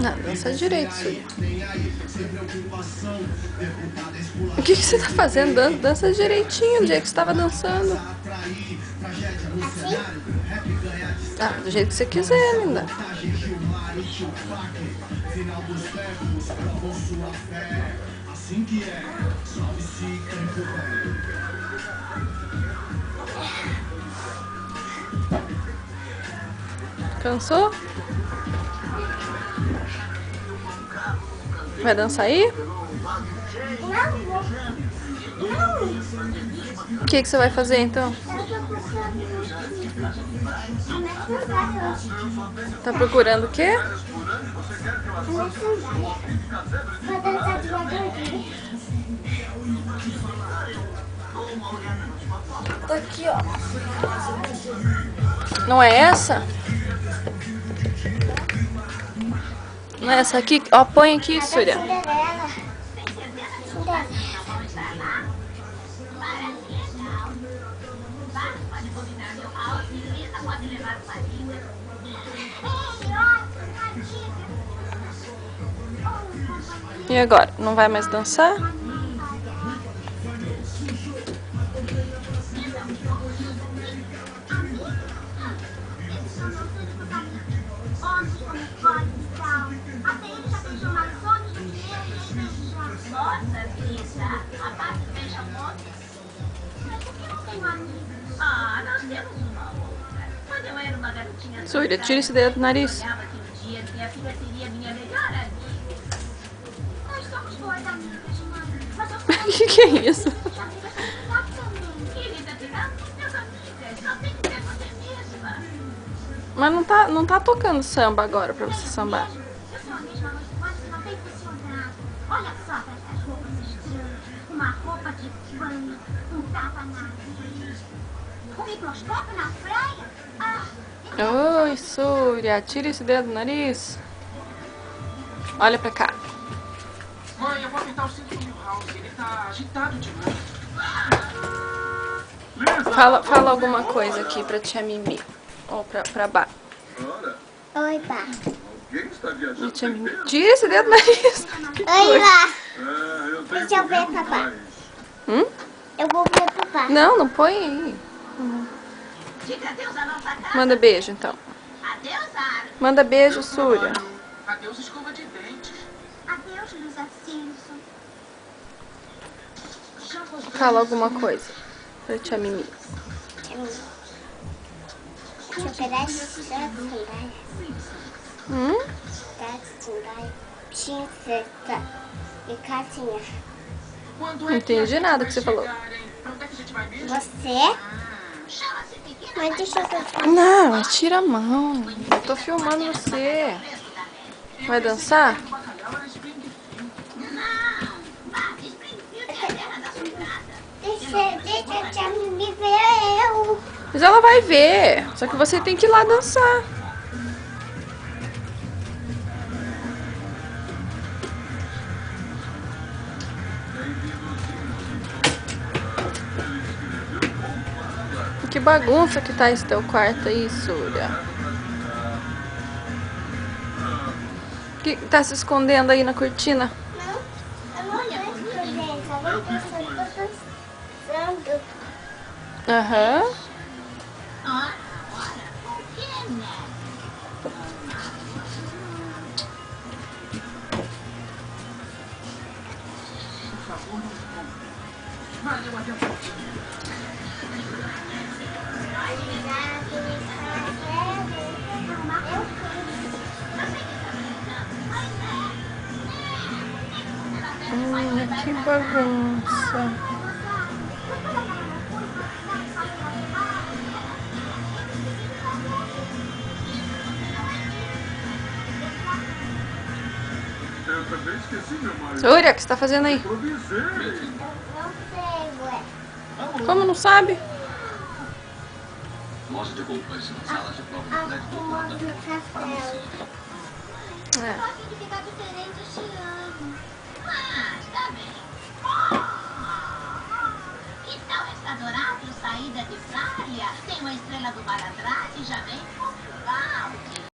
Não, dança direito, Súria. O que você tá fazendo? Dança direitinho, do jeito que você tava dançando. Assim? Ah, do jeito que você quiser, linda. Cansou? Vai dançar aí? O que você vai fazer então? Tá procurando o quê? Vai dançar devagarzinho. Tá aqui, ó. Não é essa? Não é essa aqui? Ó, põe aqui, Súria. Cinderela. E agora? Não vai mais dançar? Nossa, Rita, a parte beija moço. Mas por que não tem um amigo? Ah, nós temos uma outra. Quando eu era uma garotinha... Súria, tira esse dedo do nariz. Eu olhava aquele dia que minha filha seria minha melhor amiga. Nós somos boas amigas, mãe. Mas eu sou Que é isso? amiga também. Querida, tiramos minhas amigas. Não tem que ser você mesma. Mas não tá tocando samba agora pra você sambar. Eu sou a mesma, mas você não tem funcionado. Olha só para essas roupas estranhas. Uma roupa de banho, um tapa-nariz, um microscópio na praia. Ah, Oi, Súria, tira esse dedo do nariz. Olha pra cá. Mãe, eu vou apertar o cinto do Milhouse. Ele tá agitado demais. Fala alguma coisa aqui pra tia Mimi. Ou pra Bá. Oi, pá. Tia Mimi. Tira esse dedo do nariz. Que Oi, coisa. lá. Deixa eu ver, papá. Eu vou ver, papá. Não põe aí. diga adeus à nossa casa. Manda beijo, então. Adeus, Ara. Manda beijo, Súria. Adeus, escova de dentes. Adeus, Luísa Simpson. Fala alguma coisa pra tia Mimi. Deixa eu pegar esse sandália. Sandália, princesa e casinha. Quando Não entendi nada que você falou. Pra onde é que a gente vai mesmo? Você? Mas deixa eu ver. Não, tira a mão. Eu tô filmando você. Vai dançar? Deixa a tia Mimi ver eu. Mas ela vai ver. Só que você tem que ir lá dançar. Que bagunça que tá esse teu quarto aí, Súria. Que tá se escondendo aí na cortina? Não, eu não tô escondendo. Eu tô dançando. Aham. Ora, o que, né? Por favor, não esconda. Valeu, até o próximo. Que bagunça. Eu também esqueci, meu marido. Súria, o que você tá fazendo aí? Improvisei. Não sei, ué. Como não sabe? Loja de roupas, sala de prova do prédio do Arrumando lado. no castelo. É. Gosto de ficar diferente este ano. Mas, tá bem. Que tal essa adorável saída de praia? Tem uma estrela do mar atrás e já vem